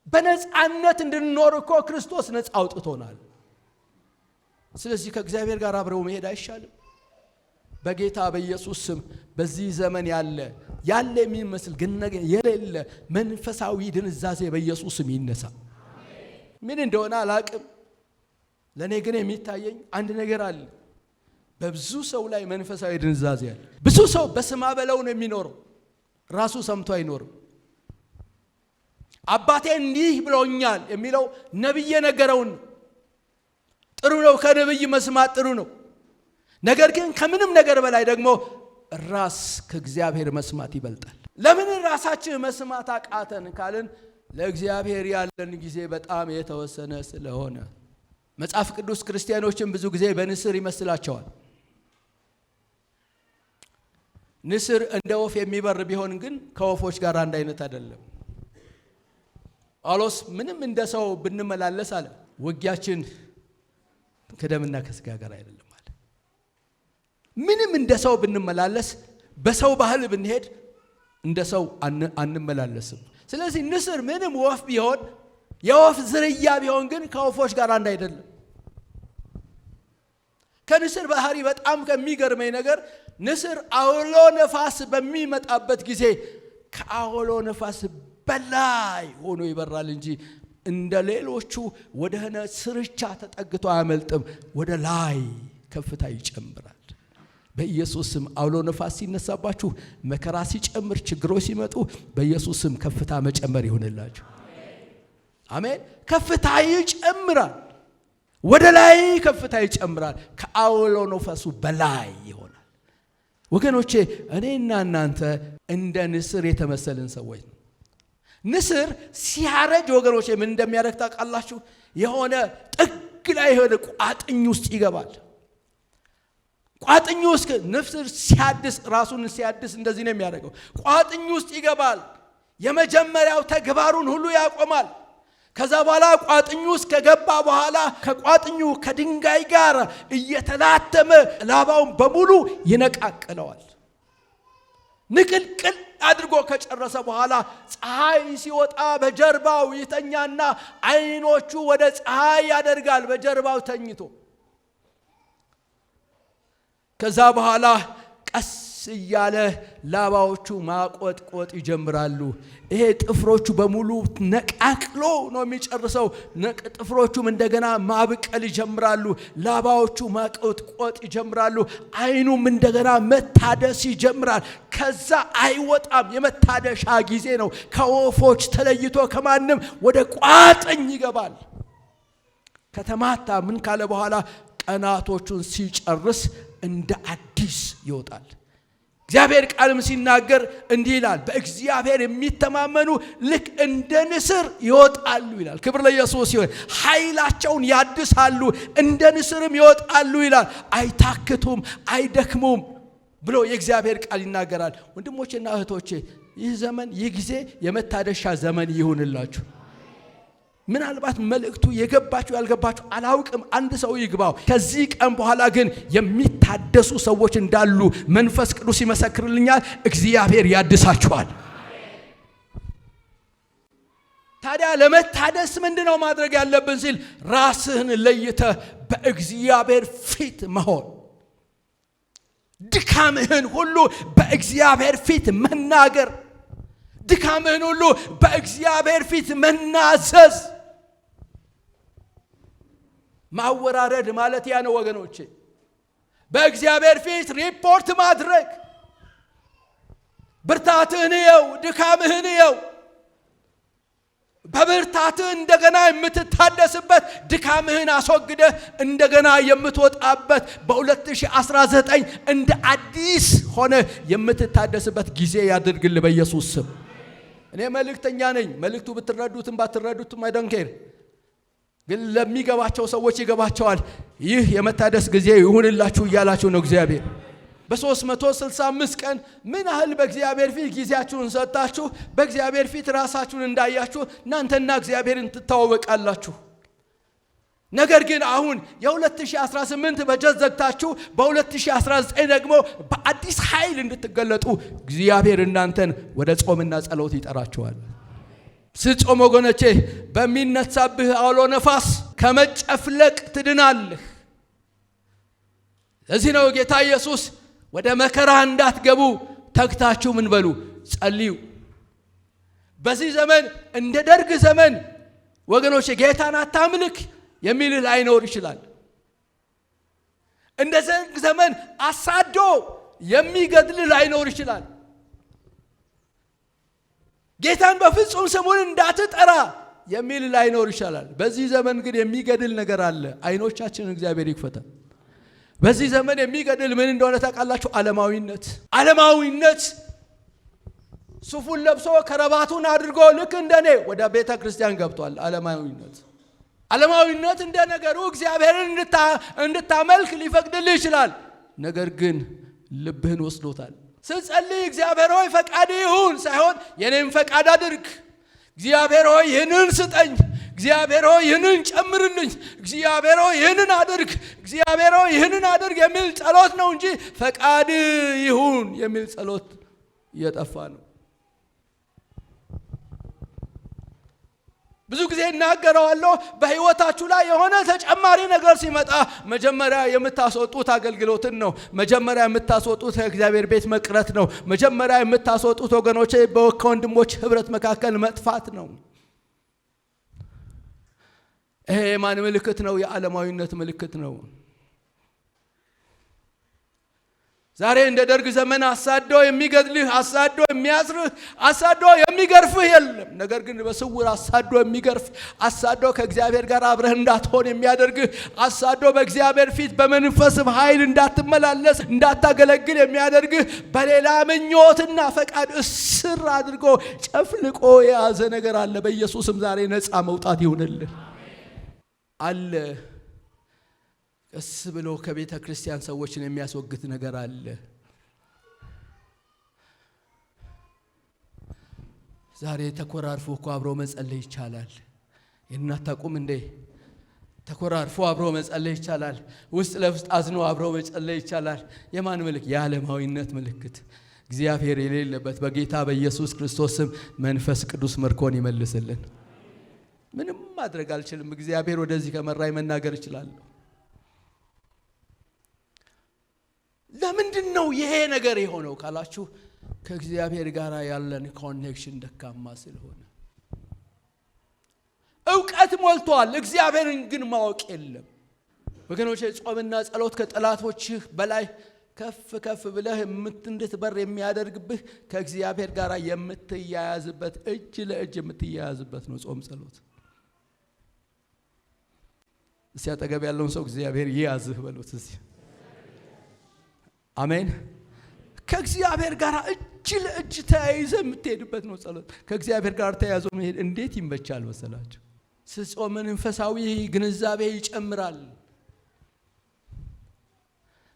A: በነፃነት እንድንኖር እኮ ክርስቶስ ነፃ አውጥቶናል። ስለዚህ ከእግዚአብሔር ጋር አብረው መሄድ አይሻልም? በጌታ በኢየሱስ ስም በዚህ ዘመን ያለ የሚመስል ግን የሌለ መንፈሳዊ ድንዛዜ በኢየሱስ ስም ይነሳ። ምን እንደሆነ አላቅም። ለኔ ግን የሚታየኝ አንድ ነገር አለ። በብዙ ሰው ላይ መንፈሳዊ ድንዛዜ አለ። ብዙ ሰው በስማ በለው ነው የሚኖረው፣ ራሱ ሰምቶ አይኖርም። አባቴ እንዲህ ብሎኛል የሚለው ነብይ የነገረውን ጥሩ ነው፣ ከነብይ መስማት ጥሩ ነው። ነገር ግን ከምንም ነገር በላይ ደግሞ ራስ ከእግዚአብሔር መስማት ይበልጣል። ለምን ራሳችን መስማት አቃተን ካልን ለእግዚአብሔር ያለን ጊዜ በጣም የተወሰነ ስለሆነ። መጽሐፍ ቅዱስ ክርስቲያኖችን ብዙ ጊዜ በንስር ይመስላቸዋል። ንስር እንደ ወፍ የሚበር ቢሆን ግን ከወፎች ጋር አንድ አይነት አይደለም። ጳውሎስ ምንም እንደ ሰው ብንመላለስ አለ ውጊያችን ከደምና ከስጋ ጋር አይደለም አለ። ምንም እንደ ሰው ብንመላለስ፣ በሰው ባህል ብንሄድ እንደ ሰው አንመላለስም። ስለዚህ ንስር ምንም ወፍ ቢሆን የወፍ ዝርያ ቢሆን ግን ከወፎች ጋር አንድ አይደለም። ከንስር ባህሪ በጣም ከሚገርመኝ ነገር ንስር አውሎ ነፋስ በሚመጣበት ጊዜ ከአውሎ ነፋስ በላይ ሆኖ ይበራል እንጂ እንደ ሌሎቹ ወደ ሆነ ስርቻ ተጠግቶ አያመልጥም። ወደ ላይ ከፍታ ይጨምራል። በኢየሱስ ስም አውሎ ነፋስ ሲነሳባችሁ፣ መከራ ሲጨምር፣ ችግሮች ሲመጡ በኢየሱስ ስም ከፍታ መጨመር ይሆንላችሁ። አሜን። ከፍታ ይጨምራል። ወደ ላይ ከፍታ ይጨምራል። ከአውሎ ነፋሱ በላይ ይሆናል። ወገኖቼ እኔና እናንተ እንደ ንስር የተመሰልን ሰዎች ነው። ንስር ሲያረጅ ወገኖቼ ምን እንደሚያደርግ ታውቃላችሁ? የሆነ ጥግ ላይ የሆነ ቋጥኝ ውስጥ ይገባል። ቋጥኝ ውስጥ ንስር ሲያድስ ራሱን ሲያድስ እንደዚህ ነው የሚያደርገው። ቋጥኝ ውስጥ ይገባል። የመጀመሪያው ተግባሩን ሁሉ ያቆማል። ከዛ በኋላ ቋጥኙ ውስጥ ከገባ በኋላ ከቋጥኙ ከድንጋይ ጋር እየተላተመ ላባውን በሙሉ ይነቃቅለዋል። ንቅልቅል አድርጎ ከጨረሰ በኋላ ፀሐይ ሲወጣ በጀርባው ይተኛና አይኖቹ ወደ ፀሐይ ያደርጋል በጀርባው ተኝቶ። ከዛ በኋላ ቀስ እያለ ላባዎቹ ማቆጥቆጥ ይጀምራሉ። ይሄ ጥፍሮቹ በሙሉ ነቃቅሎ ነው የሚጨርሰው። ጥፍሮቹም እንደገና ማብቀል ይጀምራሉ። ላባዎቹ ማቆጥቆጥ ይጀምራሉ። አይኑም እንደገና መታደስ ይጀምራል። ከዛ አይወጣም። የመታደሻ ጊዜ ነው። ከወፎች ተለይቶ ከማንም ወደ ቋጥኝ ይገባል። ከተማታ ምን ካለ በኋላ ቀናቶቹን ሲጨርስ እንደ አዲስ ይወጣል። እግዚአብሔር ቃልም ሲናገር እንዲህ ይላል፣ በእግዚአብሔር የሚተማመኑ ልክ እንደ ንስር ይወጣሉ ይላል። ክብር ለኢየሱስ ይሁን። ኃይላቸውን ያድሳሉ፣ እንደ ንስርም ይወጣሉ ይላል። አይታክቱም፣ አይደክሙም ብሎ የእግዚአብሔር ቃል ይናገራል። ወንድሞቼና እህቶቼ ይህ ዘመን ይህ ጊዜ የመታደሻ ዘመን ይሁንላችሁ። ምናልባት መልእክቱ የገባችሁ ያልገባችሁ አላውቅም፣ አንድ ሰው ይግባው። ከዚህ ቀን በኋላ ግን የሚታደሱ ሰዎች እንዳሉ መንፈስ ቅዱስ ይመሰክርልኛል። እግዚአብሔር ያድሳችኋል። ታዲያ ለመታደስ ምንድነው ማድረግ ያለብን ሲል ራስህን ለይተህ በእግዚአብሔር ፊት መሆን፣ ድካምህን ሁሉ በእግዚአብሔር ፊት መናገር፣ ድካምህን ሁሉ በእግዚአብሔር ፊት መናዘዝ። ማወራረድ ማለት ያ ነው ወገኖቼ። በእግዚአብሔር ፊት ሪፖርት ማድረግ። ብርታትህን የው፣ ድካምህን የው። በብርታትህ እንደገና የምትታደስበት፣ ድካምህን አስወግደህ እንደገና የምትወጣበት፣ በ2019 እንደ አዲስ ሆነ የምትታደስበት ጊዜ ያድርግልህ በኢየሱስ ስም። እኔ መልእክተኛ ነኝ። መልእክቱ ብትረዱትም ባትረዱትም አይደንኬር፣ ግን ለሚገባቸው ሰዎች ይገባቸዋል። ይህ የመታደስ ጊዜ ይሁንላችሁ እያላችሁ ነው እግዚአብሔር። በ365 ቀን ምን ያህል በእግዚአብሔር ፊት ጊዜያችሁን ሰጣችሁ? በእግዚአብሔር ፊት ራሳችሁን እንዳያችሁ እናንተና እግዚአብሔርን ትተዋወቃላችሁ። ነገር ግን አሁን የ2018 በጀት ዘግታችሁ በ2019 ደግሞ በአዲስ ኃይል እንድትገለጡ እግዚአብሔር እናንተን ወደ ጾምና ጸሎት ይጠራችኋል። ስጾም ወገኖቼ በሚነሳብህ አውሎ ነፋስ ከመጨፍለቅ ትድናለህ። ለዚህ ነው ጌታ ኢየሱስ ወደ መከራ እንዳትገቡ ተግታችሁ ምን በሉ? ጸልዩ። በዚህ ዘመን እንደ ደርግ ዘመን ወገኖቼ ጌታን አታምልክ የሚል ላይኖር ይችላል። እንደዚህ ዘመን አሳዶ የሚገድል ላይኖር ይችላል። ጌታን በፍጹም ስሙን እንዳትጠራ የሚል ላይኖር ይችላል። በዚህ ዘመን ግን የሚገድል ነገር አለ። አይኖቻችንን እግዚአብሔር ይክፈታል። በዚህ ዘመን የሚገድል ምን እንደሆነ ታውቃላችሁ? ዓለማዊነት ሱፉን ለብሶ ከረባቱን አድርጎ ልክ እንደኔ ወደ ቤተ ክርስቲያን ገብቷል። ዓለማዊነት እንደ ነገሩ እግዚአብሔርን እንድታመልክ ሊፈቅድልህ ይችላል። ነገር ግን ልብህን ወስዶታል። ስትጸልይ እግዚአብሔር ሆይ ፈቃድ ይሁን ሳይሆን የኔም ፈቃድ አድርግ፣ እግዚአብሔር ሆይ ይህንን ስጠኝ፣ እግዚአብሔር ሆይ ይህንን ጨምርልኝ፣ እግዚአብሔር ሆይ ይህንን አድርግ፣ እግዚአብሔር ሆይ ይህንን አድርግ የሚል ጸሎት ነው እንጂ ፈቃድ ይሁን የሚል ጸሎት እየጠፋ ነው። ብዙ ጊዜ እናገረዋለሁ። በህይወታችሁ ላይ የሆነ ተጨማሪ ነገር ሲመጣ መጀመሪያ የምታስወጡት አገልግሎትን ነው። መጀመሪያ የምታስወጡት የእግዚአብሔር ቤት መቅረት ነው። መጀመሪያ የምታስወጡት ወገኖቼ በወንድሞች ህብረት መካከል መጥፋት ነው። ይሄ የማን ምልክት ነው? የዓለማዊነት ምልክት ነው። ዛሬ እንደ ደርግ ዘመን አሳዶ የሚገድልህ፣ አሳዶ የሚያስርህ፣ አሳዶ የሚገርፍህ የለም። ነገር ግን በስውር አሳዶ የሚገርፍ፣ አሳዶ ከእግዚአብሔር ጋር አብረህ እንዳትሆን የሚያደርግህ፣ አሳዶ በእግዚአብሔር ፊት በመንፈስ ኃይል እንዳትመላለስ እንዳታገለግል የሚያደርግህ፣ በሌላ ምኞትና ፈቃድ እስር አድርጎ ጨፍልቆ የያዘ ነገር አለ። በኢየሱስም ዛሬ ነፃ መውጣት ይሁንልህ አለ። ቀስ ብሎ ከቤተ ክርስቲያን ሰዎችን የሚያስወግድ ነገር አለ። ዛሬ ተኮራርፎ እኮ አብሮ መጸለይ ይቻላል። እናታቁም እንዴ? ተኮራርፎ አብሮ መጸለይ ይቻላል። ውስጥ ለውስጥ አዝኖ አብሮ መጸለይ ይቻላል። የማን ምልክት? የዓለማዊነት ምልክት። እግዚአብሔር የሌለበት በጌታ በኢየሱስ ክርስቶስ ስም መንፈስ ቅዱስ ምርኮን ይመልስልን። ምንም ማድረግ አልችልም። እግዚአብሔር ወደዚህ ከመራይ መናገር ይችላል። ለምንድን ነው ይሄ ነገር የሆነው ካላችሁ ከእግዚአብሔር ጋር ያለን ኮኔክሽን ደካማ ስለሆነ። ዕውቀት ሞልቷል፣ እግዚአብሔርን ግን ማወቅ የለም። ወገኖቼ ጾምና ጸሎት ከጠላቶችህ በላይ ከፍ ከፍ ብለህ እንድትበር የሚያደርግብህ ከእግዚአብሔር ጋር የምትያያዝበት እጅ ለእጅ የምትያያዝበት ነው ጾም ጸሎት። እስቲ አጠገብ ያለውን ሰው እግዚአብሔር ይያዝህ በሉት እስቲ። አሜን። ከእግዚአብሔር ጋር እጅ ለእጅ ተያይዘ የምትሄድበት ነው ጸሎት። ከእግዚአብሔር ጋር ተያይዞ መሄድ እንዴት ይመቻል መሰላችሁ? ስትጾም መንፈሳዊ ግንዛቤ ይጨምራል።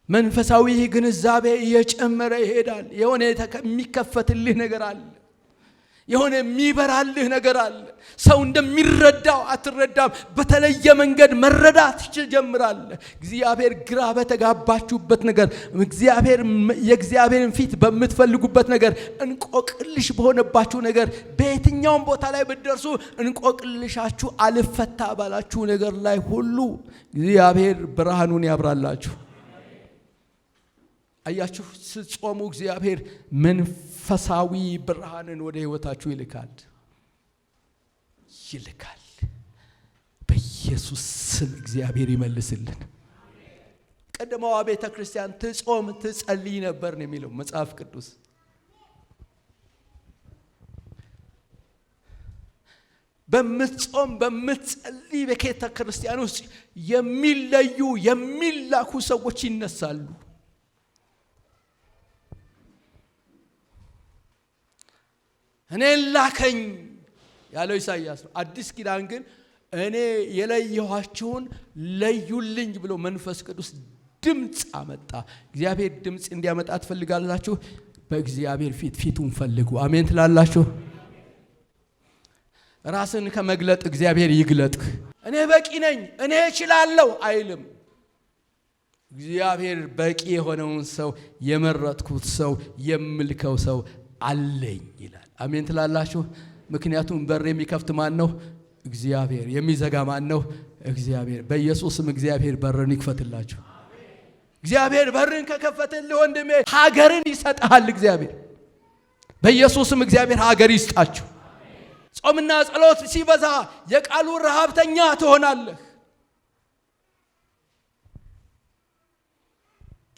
A: መንፈሳዊ ግንዛቤ እየጨመረ ይሄዳል። የሆነ የሚከፈትልህ ነገር አለ። የሆነ የሚበራልህ ነገር አለ። ሰው እንደሚረዳው አትረዳም። በተለየ መንገድ መረዳት ትጀምራለህ። እግዚአብሔር ግራ በተጋባችሁበት ነገር፣ የእግዚአብሔርን ፊት በምትፈልጉበት ነገር፣ እንቆቅልሽ በሆነባችሁ ነገር፣ በየትኛውም ቦታ ላይ ብትደርሱ እንቆቅልሻችሁ አልፈታ ባላችሁ ነገር ላይ ሁሉ እግዚአብሔር ብርሃኑን ያብራላችሁ። አያችሁ፣ ስትጾሙ እግዚአብሔር መንፈሳዊ ብርሃንን ወደ ህይወታችሁ ይልካል። በኢየሱስ ስም እግዚአብሔር ይመልስልን። ቀደመዋ ቤተ ክርስቲያን ትጾም ትጸልይ ነበር ነው የሚለው መጽሐፍ ቅዱስ። በምትጾም በምትጸልይ በቤተ ክርስቲያን ውስጥ የሚለዩ የሚላኩ ሰዎች ይነሳሉ። እኔ ላከኝ ያለው ኢሳይያስ ነው። አዲስ ኪዳን ግን እኔ የለየኋችሁን ለዩልኝ ብሎ መንፈስ ቅዱስ ድምጽ አመጣ። እግዚአብሔር ድምጽ እንዲያመጣ ትፈልጋላችሁ? በእግዚአብሔር ፊቱን ፈልጉ። አሜን ትላላችሁ? ራስን ከመግለጥ እግዚአብሔር ይግለጥ። እኔ በቂ ነኝ፣ እኔ እችላለሁ አይልም። እግዚአብሔር በቂ የሆነውን ሰው የመረጥኩት ሰው የምልከው ሰው አለኝ ይላል። አሜን ትላላችሁ? ምክንያቱም በር የሚከፍት ማን ነው? እግዚአብሔር። የሚዘጋ ማን ነው? እግዚአብሔር። በኢየሱስም እግዚአብሔር በርን ይክፈትላችሁ። እግዚአብሔር በርን ከከፈተልህ ወንድሜ ሀገርን ይሰጣል እግዚአብሔር። በኢየሱስም እግዚአብሔር ሀገር ይስጣችሁ። ጾምና ጸሎት ሲበዛ የቃሉ ረሃብተኛ ትሆናለህ።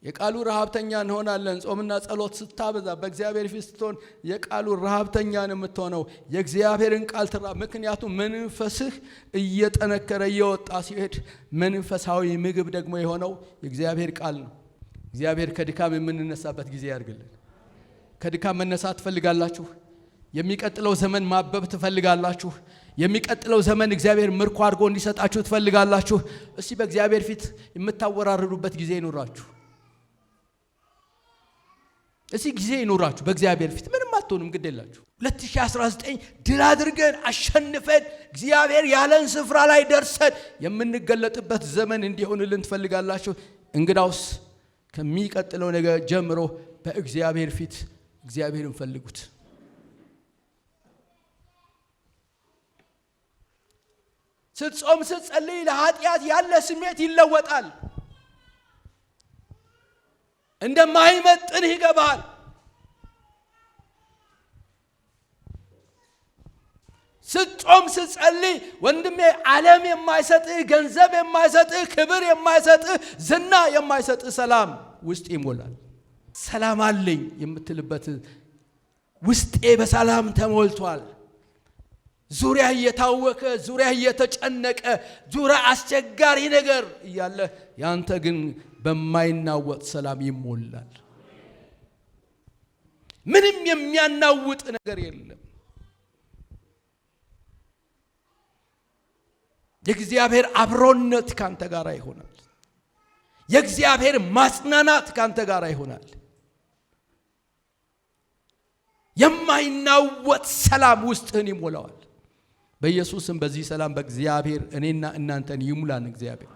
A: የቃሉ ረሃብተኛ እንሆናለን። ጾምና ጸሎት ስታበዛ በእግዚአብሔር ፊት ስትሆን የቃሉ ረሃብተኛ ነው የምትሆነው። የእግዚአብሔርን ቃል ምክንያቱም መንፈስህ እየጠነከረ እየወጣ ሲሄድ መንፈሳዊ ምግብ ደግሞ የሆነው የእግዚአብሔር ቃል ነው። እግዚአብሔር ከድካም የምንነሳበት ጊዜ ያድርግልን። ከድካም መነሳት ትፈልጋላችሁ? የሚቀጥለው ዘመን ማበብ ትፈልጋላችሁ? የሚቀጥለው ዘመን እግዚአብሔር ምርኮ አድርጎ እንዲሰጣችሁ ትፈልጋላችሁ? እስቲ በእግዚአብሔር ፊት የምታወራርዱበት ጊዜ ይኖራችሁ። እስቲ ጊዜ ይኖራችሁ በእግዚአብሔር ፊት። ምንም አትሆኑም፣ ግድ የላችሁ። 2019 ድል አድርገን አሸንፈን እግዚአብሔር ያለን ስፍራ ላይ ደርሰን የምንገለጥበት ዘመን እንዲሆንልን ትፈልጋላችሁ? እንግዳውስ ከሚቀጥለው ነገር ጀምሮ በእግዚአብሔር ፊት እግዚአብሔርን ፈልጉት። ስትጾም ስትጸልይ ለኃጢአት ያለ ስሜት ይለወጣል። እንደማይመጥንህ ይገባል። ስትጾም ስትጸልይ ወንድሜ ዓለም የማይሰጥህ ገንዘብ የማይሰጥህ ክብር የማይሰጥህ ዝና የማይሰጥህ ሰላም ውስጥ ይሞላል። ሰላም አለኝ የምትልበት ውስጤ በሰላም ተሞልቷል። ዙሪያ እየታወከ ዙሪያ እየተጨነቀ ዙሪያ አስቸጋሪ ነገር እያለ ያንተ ግን በማይናወጥ ሰላም ይሞላል። ምንም የሚያናውጥ ነገር የለም። የእግዚአብሔር አብሮነት ካንተ ጋር ይሆናል። የእግዚአብሔር ማጽናናት ካንተ ጋር ይሆናል። የማይናወጥ ሰላም ውስጥህን ይሞላዋል። በኢየሱስም በዚህ ሰላም በእግዚአብሔር እኔና እናንተን ይሙላን። እግዚአብሔር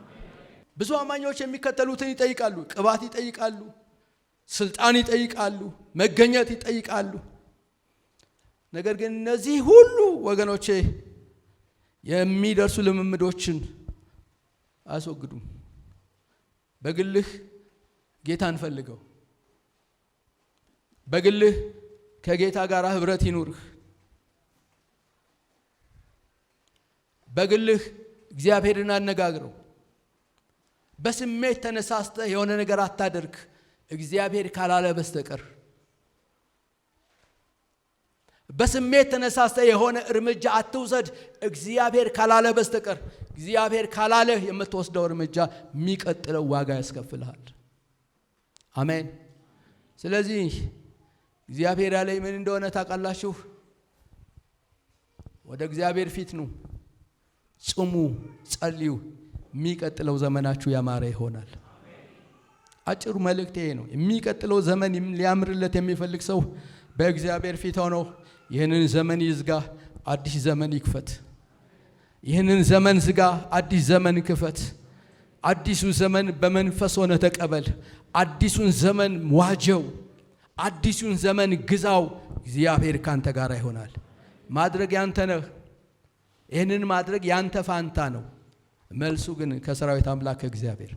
A: ብዙ አማኞች የሚከተሉትን ይጠይቃሉ። ቅባት ይጠይቃሉ፣ ስልጣን ይጠይቃሉ፣ መገኘት ይጠይቃሉ። ነገር ግን እነዚህ ሁሉ ወገኖቼ የሚደርሱ ልምምዶችን አስወግዱም። በግልህ ጌታን ፈልገው። በግልህ ከጌታ ጋር ህብረት ይኑርህ። በግልህ እግዚአብሔርን አነጋግረው። በስሜት ተነሳስተህ የሆነ ነገር አታደርግ እግዚአብሔር ካላለ በስተቀር። በስሜት ተነሳስተህ የሆነ እርምጃ አትውሰድ እግዚአብሔር ካላለ በስተቀር። እግዚአብሔር ካላለ የምትወስደው እርምጃ የሚቀጥለው ዋጋ ያስከፍልሃል። አሜን። ስለዚህ እግዚአብሔር ያለኝ ምን እንደሆነ ታውቃላችሁ? ወደ እግዚአብሔር ፊት ነው፣ ጽሙ፣ ጸልዩ። የሚቀጥለው ዘመናችሁ ያማረ ይሆናል። አጭሩ መልእክት ይሄ ነው። የሚቀጥለው ዘመን ሊያምርለት የሚፈልግ ሰው በእግዚአብሔር ፊት ሆኖ ይህንን ዘመን ይዝጋ፣ አዲስ ዘመን ይክፈት። ይህንን ዘመን ዝጋ፣ አዲስ ዘመን ክፈት። አዲሱ ዘመን በመንፈስ ሆነ ተቀበል። አዲሱን ዘመን ዋጀው፣ አዲሱን ዘመን ግዛው። እግዚአብሔር ካንተ ጋር ይሆናል። ማድረግ ያንተ ነው። ይህንን ማድረግ ያንተ ፋንታ ነው። መልሱ ግን ከሰራዊት አምላክ እግዚአብሔር